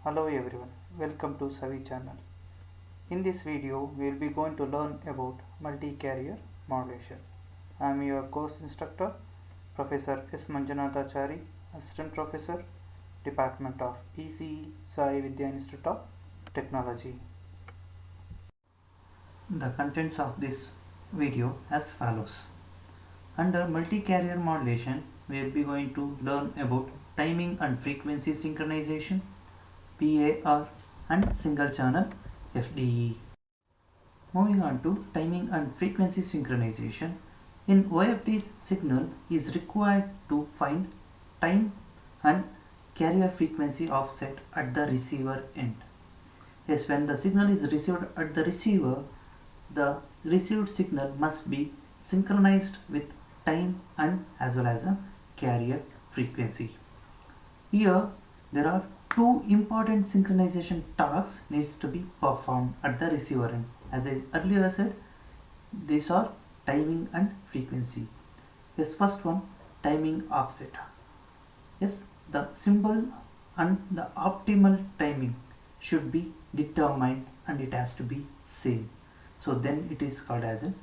Hello everyone, welcome to Savi channel. In this video, we will be going to learn about multi-carrier modulation. I am your course instructor, Professor S. Manjunathachari, Assistant Professor, Department of ECE, Sai Vidya Institute of Technology. The contents of this video as follows. Under multi-carrier modulation, we will be going to learn about timing and frequency synchronization, PAR, and single channel FDE. Moving on to timing and frequency synchronization. In OFD's signal is required to find time and carrier frequency offset at the receiver end. Yes, when the signal is received at the receiver, the received signal must be synchronized with time and as well as a carrier frequency. Here there are two important synchronization tasks needs to be performed at the receiver end. As I earlier said, these are timing and frequency. Yes, first one, timing offset. Yes, the symbol and the optimal timing should be determined and it has to be same. So then it is called as a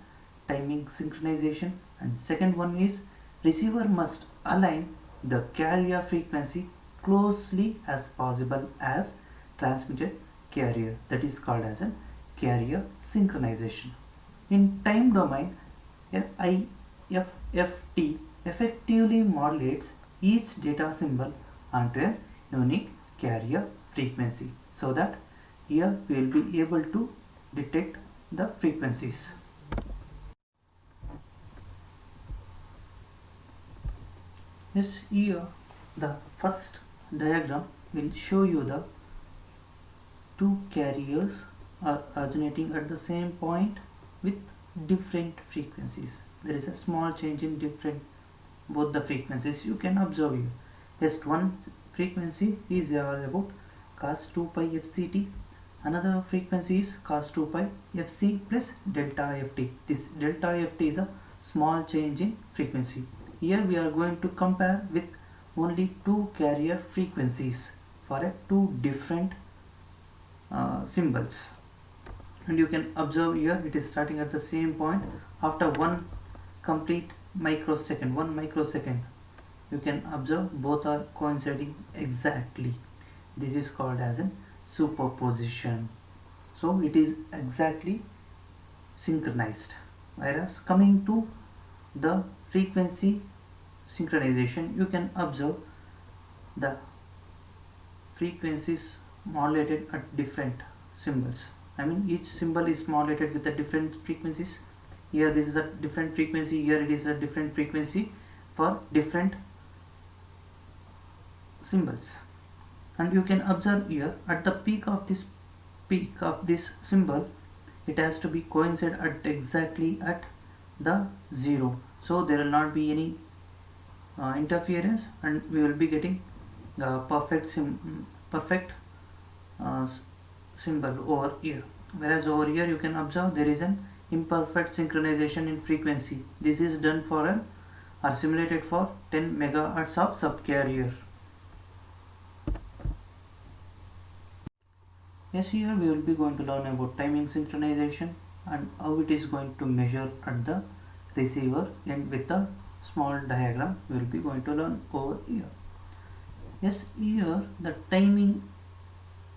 timing synchronization. And second one is receiver must align the carrier frequency closely as possible as transmitted carrier, that is called as a carrier synchronization. In time domain, IFFT effectively modulates each data symbol onto a unique carrier frequency, so that here we will be able to detect the frequencies. Yes, here the first diagram will show you the two carriers are originating at the same point with different frequencies. There is a small change in both the frequencies you can observe here. Just one frequency is about cos 2 pi fct, another frequency is cos 2 pi fc plus delta ft. This delta ft is a small change in frequency. Here we are going to compare with only two carrier frequencies for two different symbols, and you can observe here it is starting at the same point. After one microsecond, you can observe both are coinciding exactly. This is called as a superposition. So it is exactly synchronized. Whereas coming to the frequency synchronization, you can observe the frequencies modulated at different symbols. Each symbol is modulated with the different frequencies. Here this is a different frequency, here it is a different frequency for different symbols. And you can observe here at the peak of this symbol, it has to be coincide at exactly at the 0. So there will not be any interference, and we will be getting the perfect symbol over here. Whereas over here you can observe there is an imperfect synchronization in frequency. This is done for or simulated for 10 megahertz of subcarrier. Yes, here we will be going to learn about timing synchronization and how it is going to measure at the receiver, and with a small diagram we will be going to learn over here. Yes, here the timing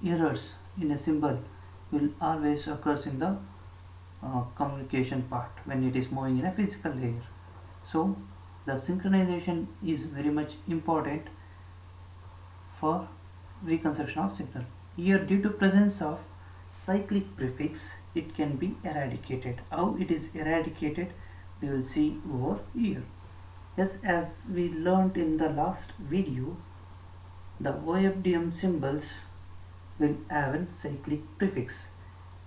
errors in a symbol will always occurs in the communication part when it is moving in a physical layer. So the synchronization is very much important for reconstruction of signal. Here, due to presence of cyclic prefix, it can be eradicated. How it is eradicated we will see over here. Yes, as we learnt in the last video, the OFDM symbols will have a cyclic prefix.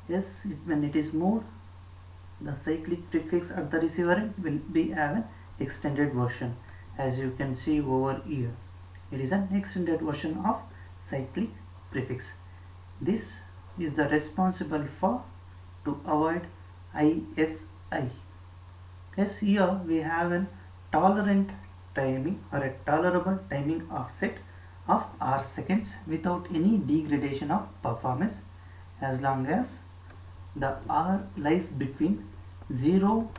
Yes, when it is moved, the cyclic prefix at the receiver end will be have an extended version. As you can see over here, it is an extended version of cyclic prefix. This is the responsible for to avoid ISI. Yes, here we have a tolerant timing or a tolerable timing offset of R seconds without any degradation of performance as long as the R lies between 0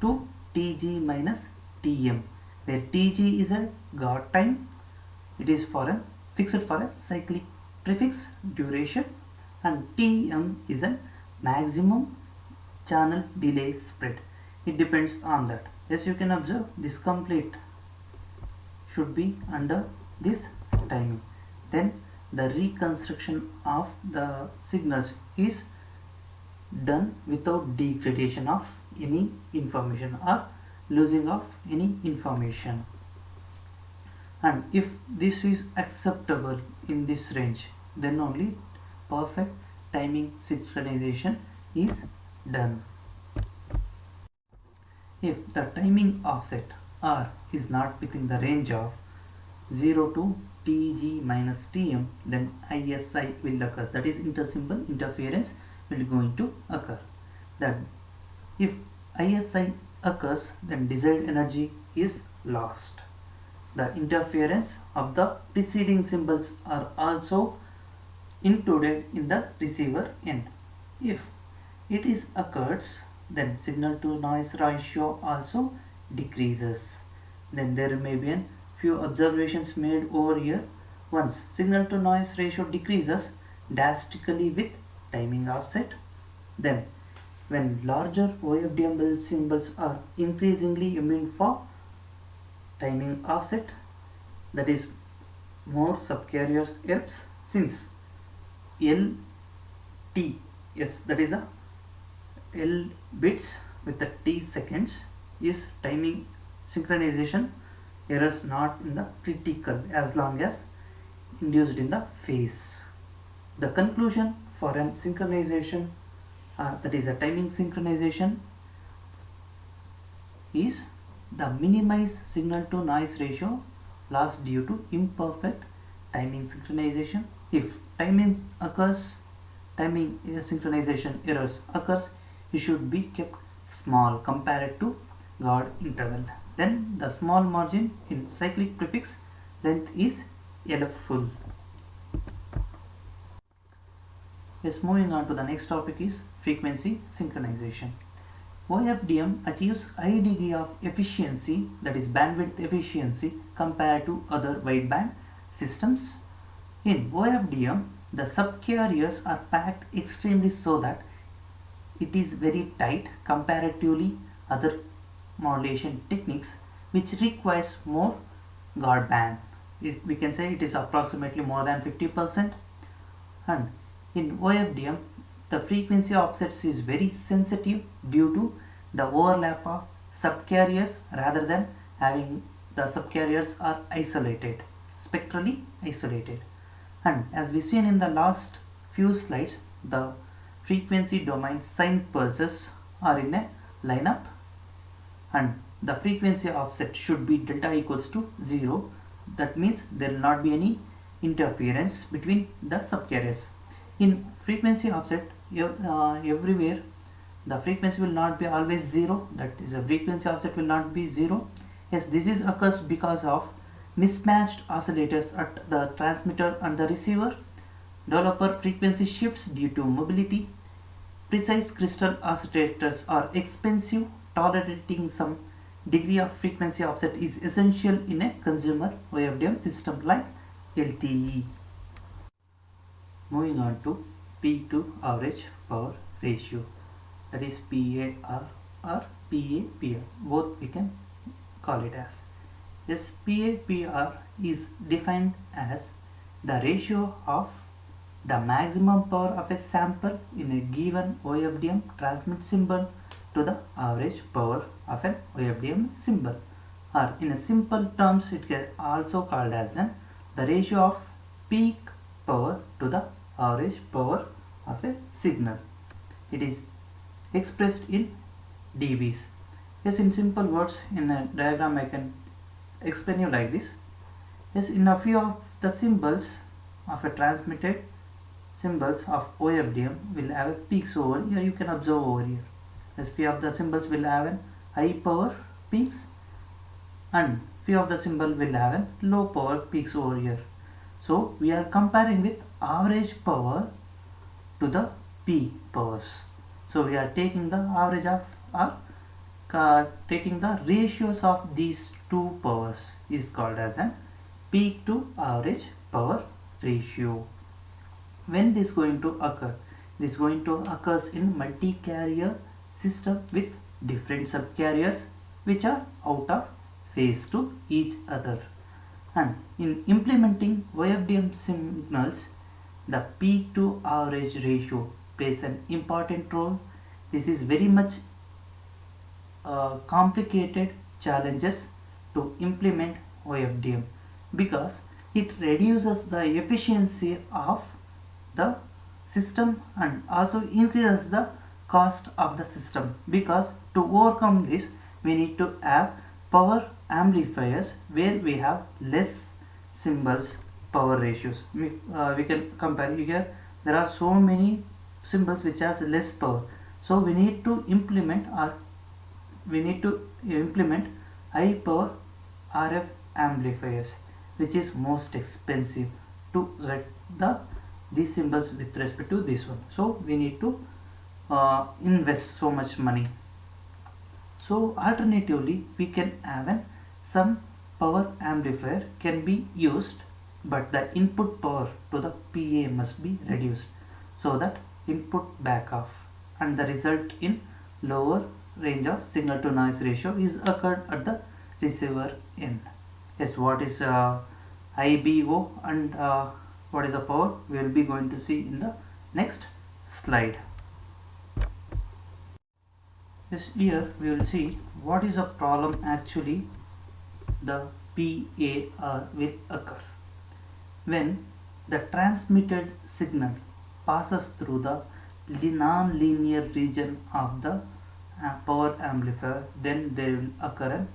to Tg minus Tm, where Tg is a guard time, it is for a fixed for a cyclic prefix duration, and Tm is a maximum channel delay spread. It depends on that. As you can observe, this complete should be under this timing. Then the reconstruction of the signals is done without degradation of any information or losing of any information. And if this is acceptable in this range, then only perfect timing synchronization is done. If the timing offset R is not within the range of 0 to Tg minus Tm, then ISI will occur, that is intersymbol interference will going to occur. That if ISI occurs, then desired energy is lost. The interference of the preceding symbols are also included in the receiver end. If it is occurs, then signal to noise ratio also decreases. Then there may be a few observations made over here. Once signal to noise ratio decreases drastically with timing offset, then when larger OFDM symbols are increasingly immune for timing offset, that is more subcarriers helps, since LT, yes, that is a L bits with the T seconds is timing synchronization errors not in the critical as long as induced in the phase. The conclusion for a synchronization, that is a timing synchronization, is the minimized signal to noise ratio loss due to imperfect timing synchronization. If timing synchronization errors occurs, it should be kept small compared to guard interval. Then the small margin in cyclic prefix length is LF full. Yes, moving on to the next topic is frequency synchronization. OFDM achieves high degree of efficiency, that is bandwidth efficiency, compared to other wideband systems. In OFDM, the subcarriers are packed extremely so that it is very tight comparatively other modulation techniques which requires more guard band. We can say it is approximately more than 50%. And in OFDM, the frequency offsets is very sensitive due to the overlap of subcarriers rather than having the subcarriers are isolated, spectrally isolated. And as we seen in the last few slides, the frequency domain sine pulses are in a lineup, and the frequency offset should be delta equals to 0. That means there will not be any interference between the subcarriers. In frequency offset, everywhere the frequency will not be always 0, that is a frequency offset will not be 0. Yes, this is occurs because of mismatched oscillators at the transmitter and the receiver, developer frequency shifts due to mobility, precise crystal oscillators are expensive, tolerating some degree of frequency offset is essential in a consumer OFDM system like LTE. Moving on to peak to average power ratio, that is PAR or PAPR, both we can call it as. This PAPR is defined as the ratio of the maximum power of a sample in a given OFDM transmit symbol to the average power of an OFDM symbol, or in a simple terms it can also called as the ratio of peak power to the average power of a signal. It is expressed in dBs. Yes, in simple words, in a diagram I can explain you like this. Yes, in a few of the symbols of a transmitted symbols of OFDM will have a peaks over here. You can observe over here. Yes, few of the symbols will have a high power peaks and few of the symbol will have a low power peaks over here. So we are comparing with average power to the peak powers. So we are taking the average of or taking the ratios of these two powers is called as an peak to average power ratio. When this going to occur? This going to occurs in multi-carrier system with different subcarriers which are out of phase to each other. And in implementing OFDM signals, the peak to average ratio plays an important role. This is very much complicated challenges to implement OFDM because it reduces the efficiency of the system and also increases the cost of the system, because to overcome this we need to have power amplifiers where we have less symbols power ratios. We can compare here. There are so many symbols which has less power, so we need to implement high power RF amplifiers, which is most expensive to get these symbols with respect to this one. So we need to invest so much money. So alternatively we can have some power amplifier can be used, but the input power to the PA must be reduced so that input back off, and the result in lower range of signal to noise ratio is occurred at the receiver end. Yes, what is IBO and what is the power we will be going to see in the next slide. Yes, here we will see what is a problem actually the PAR will occur when the transmitted signal passes through the non-linear region of the power amplifier. Then there will occur a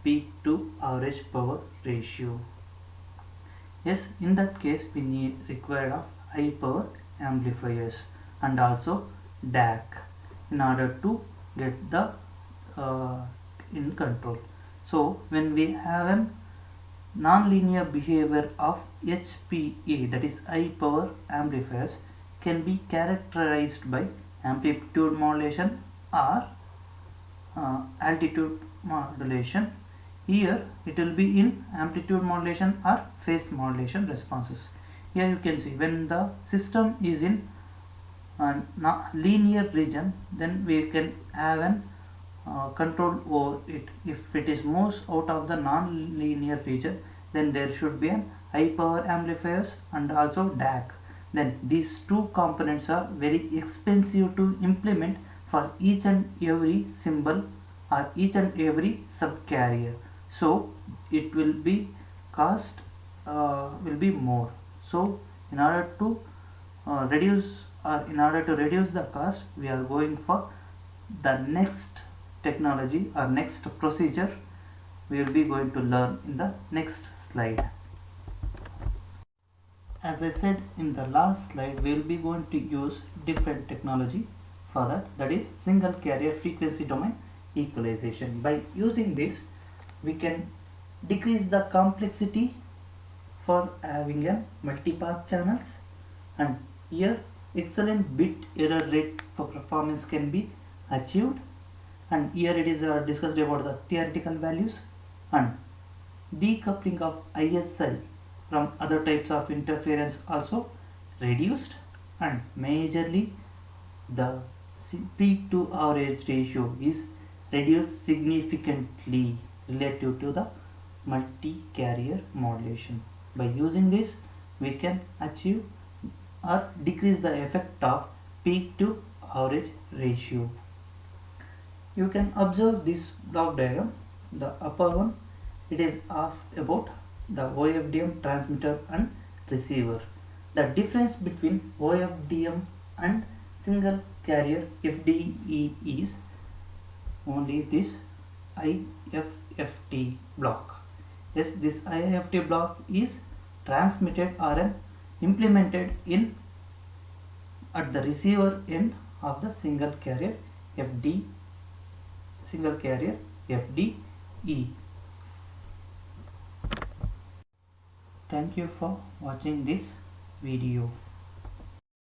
peak to average power ratio. Yes, in that case we need required of high power amplifiers and also DAC in order to get the in control. So when we have a non-linear behavior of HPA, that is high power amplifiers, can be characterized by amplitude modulation or altitude modulation. Here it will be in amplitude modulation or phase modulation responses. Here you can see when the system is in linear region, then we can have an control over it. If it is moves out of the non-linear region, then there should be an high power amplifiers and also DAC. Then these two components are very expensive to implement for each and every symbol or each and every subcarrier. So it will be cost will be more. So in order to reduce the cost, we are going for the next technology or next procedure we will be going to learn in the next slide. As I said in the last slide, we will be going to use different technology for that is single carrier frequency domain equalization. By using this, we can decrease the complexity for having a multipath channels, and here excellent bit error rate for performance can be achieved. And here it is discussed about the theoretical values and decoupling of ISI from other types of interference also reduced, and majorly the peak to average ratio is reduced significantly relative to the multi-carrier modulation. By using this, we can achieve or decrease the effect of peak to average ratio. You can observe this block diagram. The upper one, it is about the OFDM transmitter and receiver. The difference between OFDM and single carrier FDE is only this IFFT block. Yes, this IFFT block is transmitted or implemented in at the receiver end of the single carrier FDE. Thank Thank you for watching this video.